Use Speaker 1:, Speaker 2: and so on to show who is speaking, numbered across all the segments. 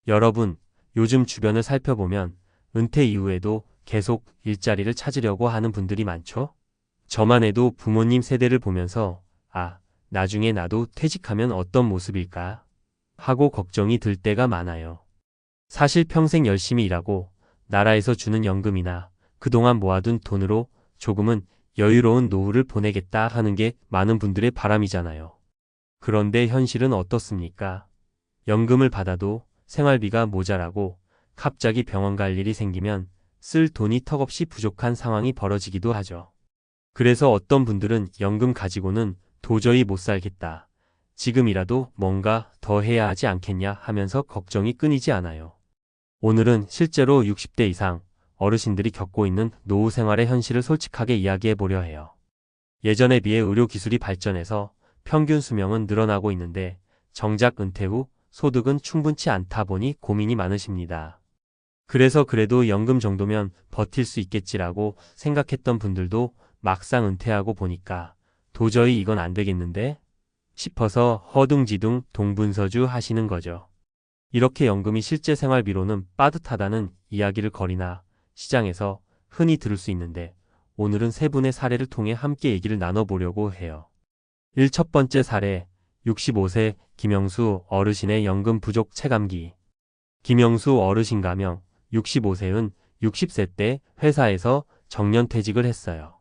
Speaker 1: 여러분, 요즘 주변을 살펴보면 은퇴 이후에도 계속 일자리를 찾으려고 하는 분들이 많죠? 저만 해도 부모님 세대를 보면서 나중에 나도 퇴직하면 어떤 모습일까 하고 걱정이 들 때가 많아요. 사실 평생 열심히 일하고 나라에서 주는 연금이나 그동안 모아둔 돈으로 조금은 여유로운 노후를 보내겠다 하는 게 많은 분들의 바람이잖아요. 그런데 현실은 어떻습니까? 연금을 받아도 생활비가 모자라고 갑자기 병원 갈 일이 생기면 쓸 돈이 턱없이 부족한 상황이 벌어지기도 하죠. 그래서 어떤 분들은 연금 가지고는 도저히 못 살겠다. 지금이라도 뭔가 더 해야 하지 않겠냐 하면서 걱정이 끊이지 않아요. 오늘은 실제로 60대 이상 어르신들이 겪고 있는 노후 생활의 현실을 솔직하게 이야기해 보려 해요. 예전에 비해 의료 기술이 발전해서 평균 수명은 늘어나고 있는데 정작 은퇴 후 소득은 충분치 않다 보니 고민이 많으십니다. 그래서 그래도 연금 정도면 버틸 수 있겠지라고 생각했던 분들도 막상 은퇴하고 보니까 도저히 이건 안 되겠는데 싶어서 허둥지둥 동분서주 하시는 거죠. 이렇게 연금이 실제 생활비로는 빠듯하다는 이야기를 거리나 시장에서 흔히 들을 수 있는데 오늘은 세 분의 사례를 통해 함께 얘기를 나눠보려고 해요. 첫 번째 사례, 65세 김영수 어르신의 연금 부족 체감기. 김영수 어르신 가명, 65세은 60세 때 회사에서 정년퇴직을 했어요.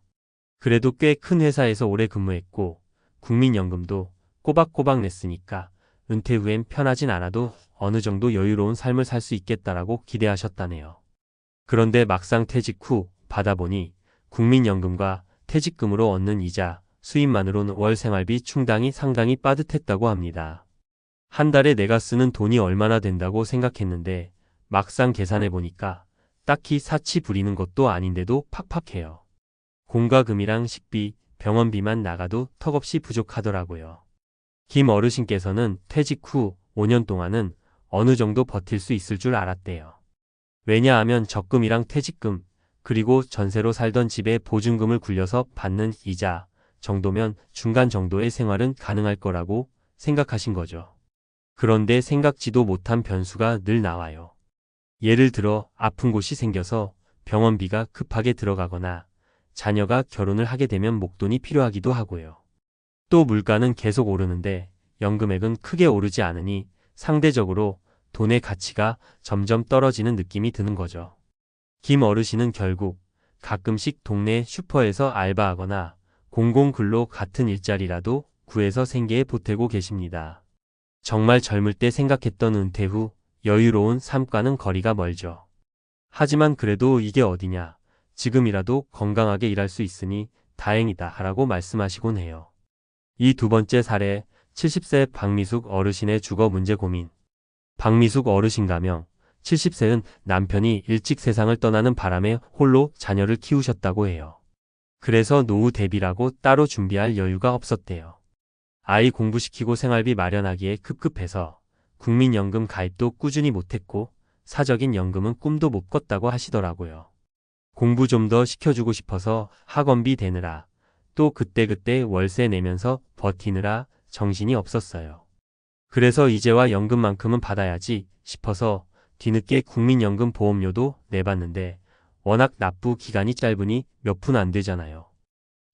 Speaker 1: 그래도 꽤 큰 회사에서 오래 근무했고 국민연금도 꼬박꼬박 냈으니까 은퇴 후엔 편하진 않아도 어느 정도 여유로운 삶을 살 수 있겠다라고 기대하셨다네요. 그런데 막상 퇴직 후 받아보니 국민연금과 퇴직금으로 얻는 이자, 수입만으로는 월 생활비 충당이 상당히 빠듯했다고 합니다. 한 달에 내가 쓰는 돈이 얼마나 된다고 생각했는데 막상 계산해보니까 딱히 사치 부리는 것도 아닌데도 팍팍해요. 공과금이랑 식비, 병원비만 나가도 턱없이 부족하더라고요. 김 어르신께서는 퇴직 후 5년 동안은 어느 정도 버틸 수 있을 줄 알았대요. 왜냐하면 적금이랑 퇴직금, 그리고 전세로 살던 집에 보증금을 굴려서 받는 이자 정도면 중간 정도의 생활은 가능할 거라고 생각하신 거죠. 그런데 생각지도 못한 변수가 늘 나와요. 예를 들어 아픈 곳이 생겨서 병원비가 급하게 들어가거나 자녀가 결혼을 하게 되면 목돈이 필요하기도 하고요. 또 물가는 계속 오르는데 연금액은 크게 오르지 않으니 상대적으로 돈의 가치가 점점 떨어지는 느낌이 드는 거죠. 김 어르신은 결국 가끔씩 동네 슈퍼에서 알바하거나 공공근로 같은 일자리라도 구해서 생계에 보태고 계십니다. 정말 젊을 때 생각했던 은퇴 후 여유로운 삶과는 거리가 멀죠. 하지만 그래도 이게 어디냐. 지금이라도 건강하게 일할 수 있으니 다행이다 라고 말씀하시곤 해요. 이 두 번째 사례, 70세 박미숙 어르신의 주거 문제 고민. 박미숙 어르신 가명, 70세는 남편이 일찍 세상을 떠나는 바람에 홀로 자녀를 키우셨다고 해요. 그래서 노후 대비라고 따로 준비할 여유가 없었대요. 아이 공부시키고 생활비 마련하기에 급급해서 국민연금 가입도 꾸준히 못했고 사적인 연금은 꿈도 못 꿨다고 하시더라고요. 공부 좀 더 시켜주고 싶어서 학원비 대느라 또 그때그때 월세 내면서 버티느라 정신이 없었어요. 그래서 이제와 연금만큼은 받아야지 싶어서 뒤늦게 국민연금 보험료도 내봤는데 워낙 납부 기간이 짧으니 몇 푼 안 되잖아요.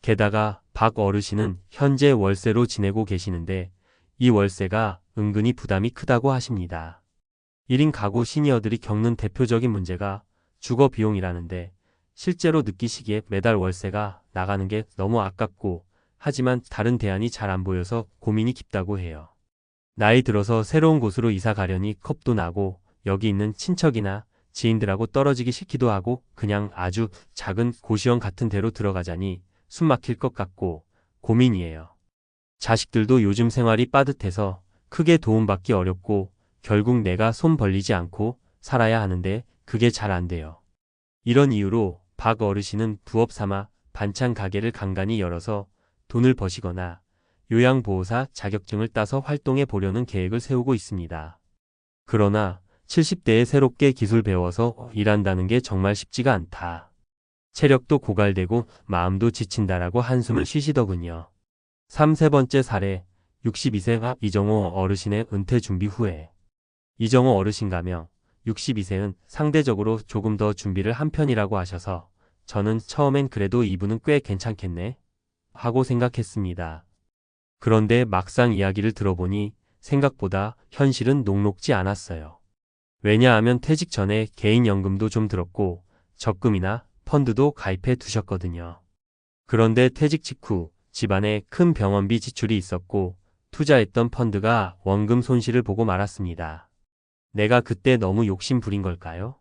Speaker 1: 게다가 박 어르신은 현재 월세로 지내고 계시는데 이 월세가 은근히 부담이 크다고 하십니다. 1인 가구 시니어들이 겪는 대표적인 문제가 주거 비용이라는데 실제로 느끼시기에 매달 월세가 나가는 게 너무 아깝고 하지만 다른 대안이 잘 안 보여서 고민이 깊다고 해요. 나이 들어서 새로운 곳으로 이사 가려니 겁도 나고 여기 있는 친척이나 지인들하고 떨어지기 싫기도 하고 그냥 아주 작은 고시원 같은 데로 들어가자니 숨 막힐 것 같고 고민이에요. 자식들도 요즘 생활이 빠듯해서 크게 도움받기 어렵고 결국 내가 손 벌리지 않고 살아야 하는데 그게 잘 안 돼요. 이런 이유로 박 어르신은 부업 삼아 반찬 가게를 간간히 열어서 돈을 버시거나 요양보호사 자격증을 따서 활동해 보려는 계획을 세우고 있습니다. 그러나 70대에 새롭게 기술 배워서 일한다는 게 정말 쉽지가 않다. 체력도 고갈되고 마음도 지친다라고 한숨을 쉬시더군요. 세 번째 사례, 62세 이정호 어르신의 은퇴 준비 후에. 이정호 어르신가며 62세는 상대적으로 조금 더 준비를 한 편이라고 하셔서 저는 처음엔 그래도 이분은 꽤 괜찮겠네 하고 생각했습니다. 그런데 막상 이야기를 들어보니 생각보다 현실은 녹록지 않았어요. 왜냐하면 퇴직 전에 개인연금도 좀 들었고 적금이나 펀드도 가입해 두셨거든요. 그런데 퇴직 직후 집안에 큰 병원비 지출이 있었고 투자했던 펀드가 원금 손실을 보고 말았습니다. 내가 그때 너무 욕심 부린 걸까요?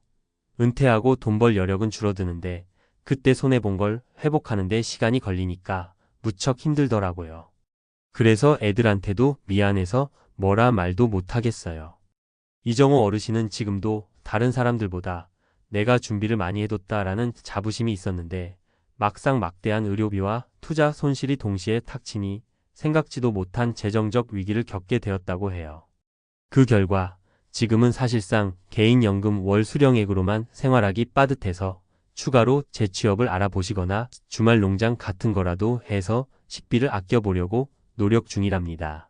Speaker 1: 은퇴하고 돈 벌 여력은 줄어드는데 그때 손해본 걸 회복하는데 시간이 걸리니까 무척 힘들더라고요. 그래서 애들한테도 미안해서 뭐라 말도 못하겠어요. 이정호 어르신은 지금도 다른 사람들보다 내가 준비를 많이 해뒀다라는 자부심이 있었는데 막상 막대한 의료비와 투자 손실이 동시에 탁 치니 생각지도 못한 재정적 위기를 겪게 되었다고 해요. 그 결과 지금은 사실상 개인연금 월 수령액으로만 생활하기 빠듯해서 추가로 재취업을 알아보시거나 주말 농장 같은 거라도 해서 식비를 아껴보려고 노력 중이랍니다.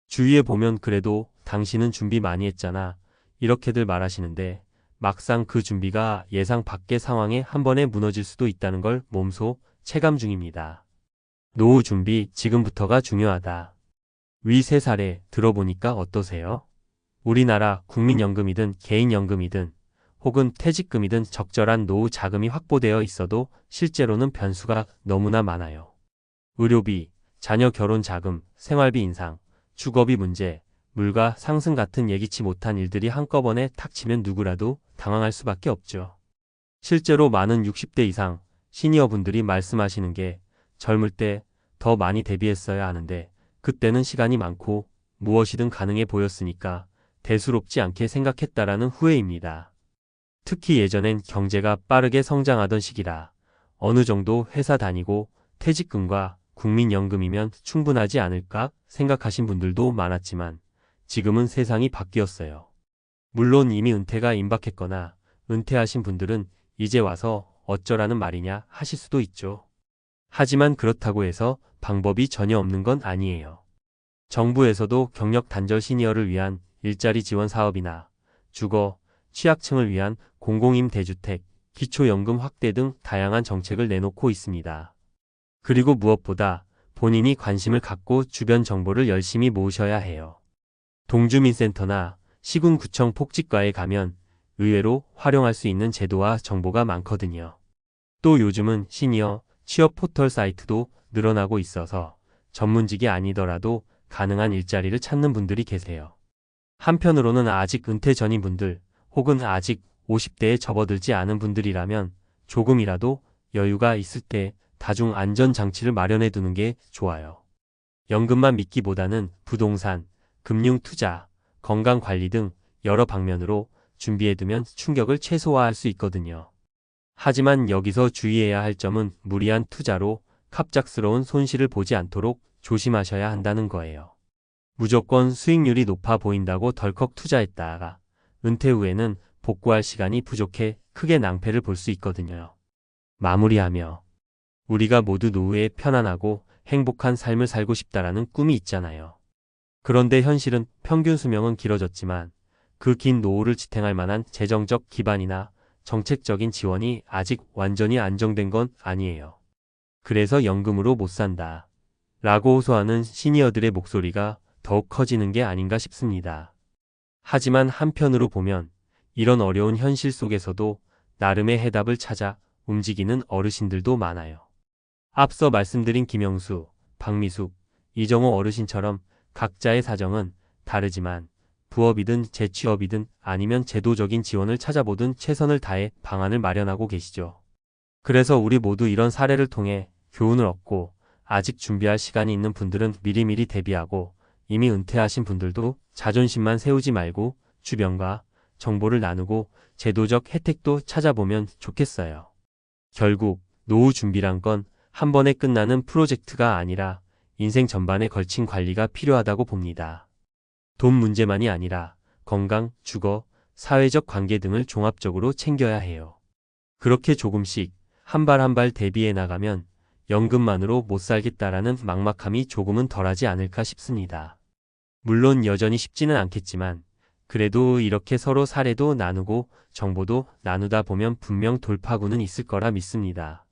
Speaker 1: 주위에 보면 그래도 당신은 준비 많이 했잖아 이렇게들 말하시는데 막상 그 준비가 예상 밖의 상황에 한 번에 무너질 수도 있다는 걸 몸소 체감 중입니다. 노후 준비 지금부터가 중요하다. 위 세 사례 들어보니까 어떠세요? 우리나라 국민연금이든 개인연금이든 혹은 퇴직금이든 적절한 노후 자금이 확보되어 있어도 실제로는 변수가 너무나 많아요. 의료비, 자녀 결혼 자금, 생활비 인상, 주거비 문제, 물가 상승 같은 예기치 못한 일들이 한꺼번에 탁 치면 누구라도 당황할 수밖에 없죠. 실제로 많은 60대 이상 시니어분들이 말씀하시는 게 젊을 때 더 많이 대비했어야 하는데 그때는 시간이 많고 무엇이든 가능해 보였으니까 대수롭지 않게 생각했다라는 후회입니다. 특히 예전엔 경제가 빠르게 성장하던 시기라 어느 정도 회사 다니고 퇴직금과 국민연금이면 충분하지 않을까 생각하신 분들도 많았지만 지금은 세상이 바뀌었어요. 물론 이미 은퇴가 임박했거나 은퇴하신 분들은 이제 와서 어쩌라는 말이냐 하실 수도 있죠. 하지만 그렇다고 해서 방법이 전혀 없는 건 아니에요. 정부에서도 경력 단절 시니어를 위한 일자리 지원 사업이나 주거, 취약층을 위한 공공임대주택, 기초연금 확대 등 다양한 정책을 내놓고 있습니다. 그리고 무엇보다 본인이 관심을 갖고 주변 정보를 열심히 모으셔야 해요. 동주민센터나 시군구청 복지과에 가면 의외로 활용할 수 있는 제도와 정보가 많거든요. 또 요즘은 시니어 취업 포털 사이트도 늘어나고 있어서 전문직이 아니더라도 가능한 일자리를 찾는 분들이 계세요. 한편으로는 아직 은퇴 전인 분들 혹은 아직 50대에 접어들지 않은 분들이라면 조금이라도 여유가 있을 때 다중 안전장치를 마련해 두는 게 좋아요. 연금만 믿기보다는 부동산, 금융투자, 건강관리 등 여러 방면으로 준비해두면 충격을 최소화할 수 있거든요. 하지만 여기서 주의해야 할 점은 무리한 투자로 갑작스러운 손실을 보지 않도록 조심하셔야 한다는 거예요. 무조건 수익률이 높아 보인다고 덜컥 투자했다가 은퇴 후에는 복구할 시간이 부족해 크게 낭패를 볼 수 있거든요. 마무리하며 우리가 모두 노후에 편안하고 행복한 삶을 살고 싶다라는 꿈이 있잖아요. 그런데 현실은 평균 수명은 길어졌지만 그 긴 노후를 지탱할 만한 재정적 기반이나 정책적인 지원이 아직 완전히 안정된 건 아니에요. 그래서 연금으로 못 산다 라고 호소하는 시니어들의 목소리가 더욱 커지는 게 아닌가 싶습니다. 하지만 한편으로 보면 이런 어려운 현실 속에서도 나름의 해답을 찾아 움직이는 어르신들도 많아요. 앞서 말씀드린 김영수, 박미숙, 이정호 어르신처럼 각자의 사정은 다르지만 부업이든 재취업이든 아니면 제도적인 지원을 찾아보든 최선을 다해 방안을 마련하고 계시죠. 그래서 우리 모두 이런 사례를 통해 교훈을 얻고 아직 준비할 시간이 있는 분들은 미리미리 대비하고 이미 은퇴하신 분들도 자존심만 세우지 말고 주변과 정보를 나누고 제도적 혜택도 찾아보면 좋겠어요. 결국 노후 준비란 건 한 번에 끝나는 프로젝트가 아니라 인생 전반에 걸친 관리가 필요하다고 봅니다. 돈 문제만이 아니라 건강, 주거, 사회적 관계 등을 종합적으로 챙겨야 해요. 그렇게 조금씩 한 발 한 발 대비해 나가면 연금만으로 못 살겠다라는 막막함이 조금은 덜하지 않을까 싶습니다. 물론 여전히 쉽지는 않겠지만 그래도 이렇게 서로 사례도 나누고 정보도 나누다 보면 분명 돌파구는 있을 거라 믿습니다.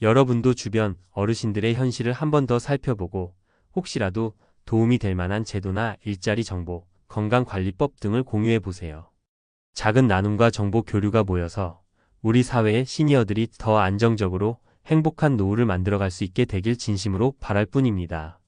Speaker 1: 여러분도 주변 어르신들의 현실을 한 번 더 살펴보고 혹시라도 도움이 될 만한 제도나 일자리 정보, 건강관리법 등을 공유해 보세요. 작은 나눔과 정보 교류가 모여서 우리 사회의 시니어들이 더 안정적으로 행복한 노후를 만들어갈 수 있게 되길 진심으로 바랄 뿐입니다.